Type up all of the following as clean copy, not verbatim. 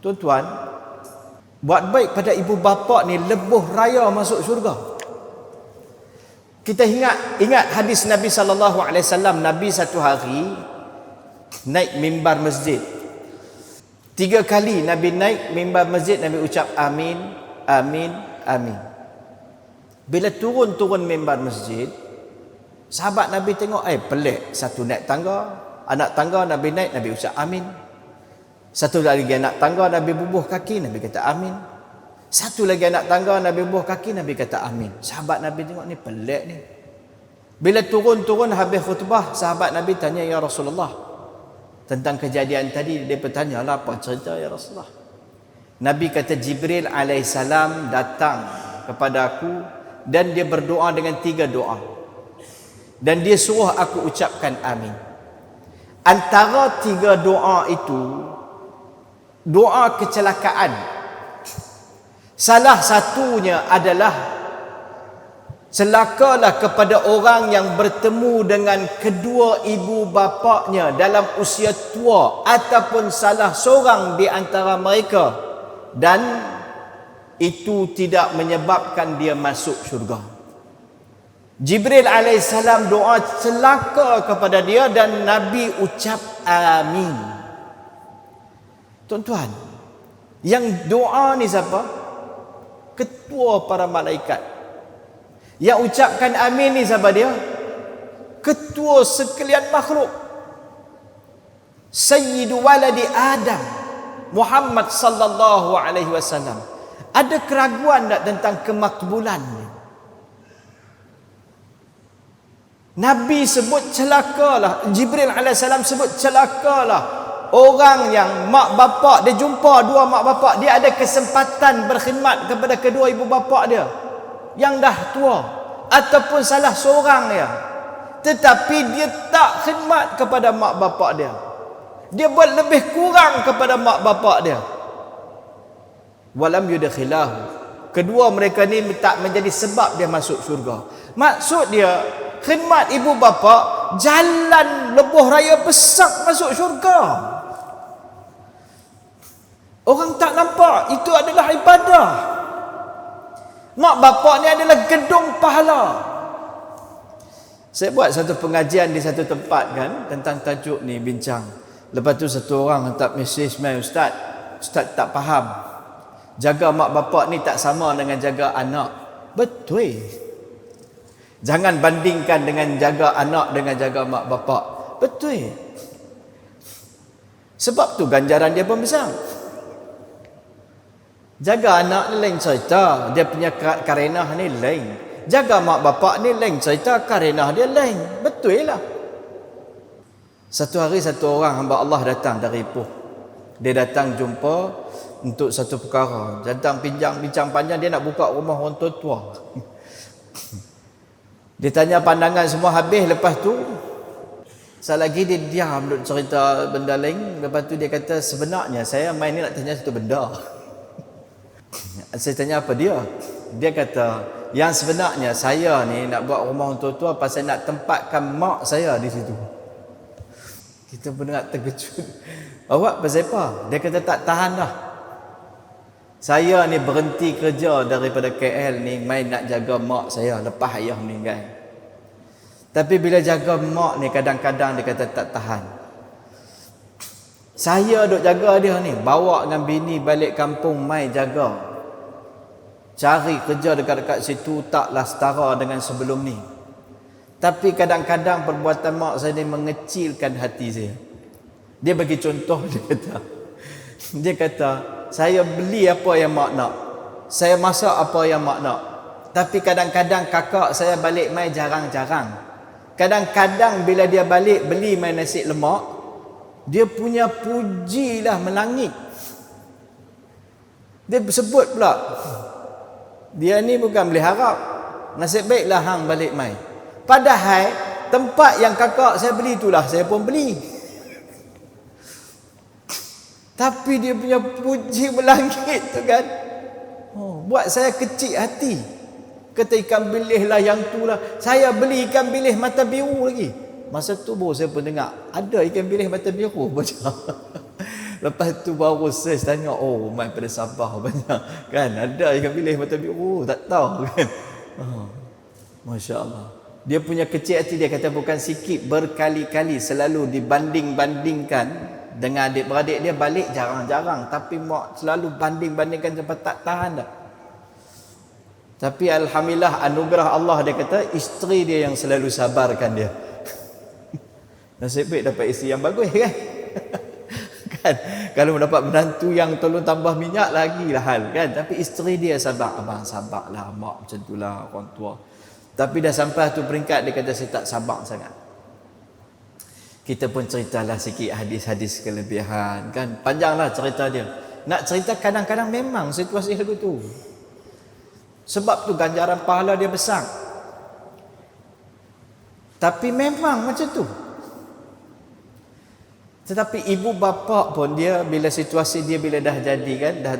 Tuan-tuan, buat baik pada ibu bapa ni lebuh raya masuk syurga. Kita ingat hadis Nabi SAW. Nabi satu hari naik mimbar masjid. 3 kali Nabi naik mimbar masjid, Nabi ucap amin, amin, amin. Bila turun mimbar masjid, sahabat Nabi tengok, pelik. Satu naik tangga, anak tangga Nabi naik, Nabi ucap amin. Satu lagi anak tangga, Nabi bubuh kaki, Nabi kata amin. Satu lagi anak tangga, Nabi bubuh kaki, Nabi kata amin. Sahabat Nabi tengok, ni pelik ni. Bila turun habis khutbah, sahabat Nabi tanya, ya Rasulullah, tentang kejadian tadi. Dia bertanya lah, apa cerita ya Rasulullah? Nabi kata, Jibril alaihissalam datang kepada aku dan dia berdoa dengan 3 doa. Dan dia suruh aku ucapkan amin. Antara 3 doa itu, doa kecelakaan. Salah satunya adalah, celakalah kepada orang yang bertemu dengan kedua ibu bapaknya dalam usia tua ataupun salah seorang di antara mereka, dan itu tidak menyebabkan dia masuk syurga. Jibril alaihissalam doa celaka kepada dia dan Nabi ucap amin. Tuan-tuan, yang doa ni siapa? Ketua para malaikat. Yang ucapkan amin ni siapa dia? Ketua sekalian makhluk, Sayyidu waladi Adam, Muhammad sallallahu alaihi wasallam. Ada keraguan tak tentang kemakbulannya? Nabi sebut celakalah, Jibril alaihissalam sebut celakalah orang yang mak bapak dia jumpa, 2 mak bapak dia ada kesempatan berkhidmat kepada kedua ibu bapa dia yang dah tua ataupun salah seorang ya, tetapi dia tak khidmat kepada mak bapak dia. Dia buat lebih kurang kepada mak bapak dia. Walam yudkhilahu. Kedua mereka ni tak menjadi sebab dia masuk syurga. Maksud dia, khidmat ibu bapa jalan lebuh raya besar masuk syurga. Orang tak nampak itu adalah ibadah. Mak bapak ni adalah gedung pahala. Saya buat satu pengajian di satu tempat kan, tentang tajuk ni, bincang. Lepas tu satu orang hantar mesej, mai ustaz tak faham. Jaga mak bapak ni tak sama dengan jaga anak. Betul. Jangan bandingkan dengan jaga anak dengan jaga mak bapak. Betul. Sebab tu ganjaran dia pun besar. Jaga anak ni lain cerita, dia punya karenah ni lain. Jaga mak bapak ni lain cerita, karenah dia lain. Betul lah. Satu hari satu orang hamba Allah datang dari Ipoh. Dia datang jumpa untuk satu perkara. Datang bincang panjang, dia nak buka rumah orang tua-tua. Dia tanya pandangan semua habis. Lepas tu sekali lagi dia diam duk cerita benda lain. Lepas tu dia kata, sebenarnya saya main ni nak tanya satu benda. Saya tanya apa dia? Dia kata, yang sebenarnya saya ni nak buat rumah untuk tua pasal nak tempatkan mak saya di situ. Kita pun nak terkejut. Awak pasal apa? Dia kata tak tahan dah. Saya ni berhenti kerja daripada KL ni main nak jaga mak saya lepas ayah meninggal. Tapi bila jaga mak ni kadang-kadang dia kata tak tahan. Saya duk jaga dia ni, bawa dengan bini balik kampung mai jaga. Cari kerja dekat-dekat situ taklah setara dengan sebelum ni. Tapi kadang-kadang perbuatan mak saya ni mengecilkan hati saya. Dia bagi contoh, dia kata, saya beli apa yang mak nak, saya masak apa yang mak nak. Tapi kadang-kadang kakak saya balik mai jarang-jarang. Kadang-kadang bila dia balik beli mai nasi lemak, dia punya pujilah melangit. Dia sebut pula, dia ni bukan boleh harap, nasib baiklah hang balik mai. Padahal tempat yang kakak saya beli itulah saya pun beli. Tapi dia punya puji melangit tu kan, buat saya kecil hati. Kata ikan bilis lah yang tu lah. Saya beli ikan bilis mata biru lagi. Masa tu baru saya pun dengar ada ikan bilis mata biru macam. Lepas tu baru search tanya, oh mai pada Sabah banyak kan, ada yang pilih mata biru, oh tak tahu kan. Masya Allah. Dia punya kecil hati, dia kata bukan sikit, berkali-kali selalu dibanding-bandingkan dengan adik-beradik dia. Balik jarang-jarang, tapi mak selalu banding-bandingkan sampai tak tahan dah. Tapi alhamdulillah, anugerah Allah, dia kata isteri dia yang selalu sabarkan dia. Nasib baik dapat isteri yang bagus kan. Kan, kalau mendapat menantu yang tolong tambah minyak lagi lah hal kan. Tapi isteri dia sabar, abang sabarlah mak, macam itulah orang tua. Tapi dah sampai tu peringkat, dia kata saya tak sabar sangat. Kita pun ceritalah sikit hadis-hadis kelebihan kan. Panjanglah cerita dia. Nak cerita kadang-kadang memang situasi lagu tu. Sebab tu ganjaran pahala dia besar. Tapi memang macam tu. Tetapi ibu bapa pun dia, bila situasi dia bila dah jadi kan, dah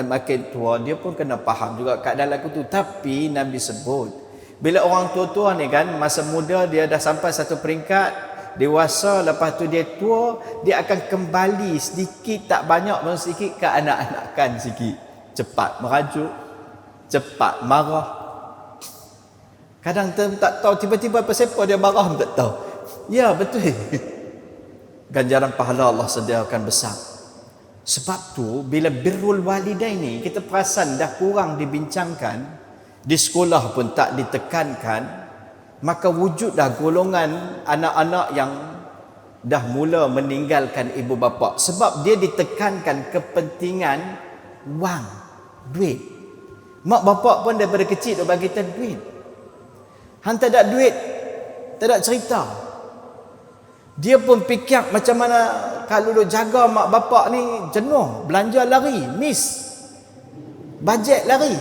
makin tua, dia pun kena faham juga keadaan lagu tu. Tapi Nabi sebut, bila orang tua-tua ni kan, masa muda dia dah sampai satu peringkat dewasa, lepas tu dia tua, dia akan kembali sedikit tak banyak pun sedikit ke anak-anakan sikit. Cepat merajuk, cepat marah. Kadang tak tahu tiba-tiba apa siapa dia marah pun tak tahu. Ya betul. Ganjaran pahala Allah sediakan besar. Sebab tu bila birrul walidain ni kita perasan dah kurang dibincangkan, di sekolah pun tak ditekankan, maka wujudlah golongan anak-anak yang dah mula meninggalkan ibu bapa sebab dia ditekankan kepentingan wang, duit. Mak bapak pun daripada kecil dah bagi kita duit. Hang tak ada duit, tak ada cerita. Dia pun fikir macam mana kalau duk jaga mak bapak ni jenuh, belanja lari, miss, bajet lari.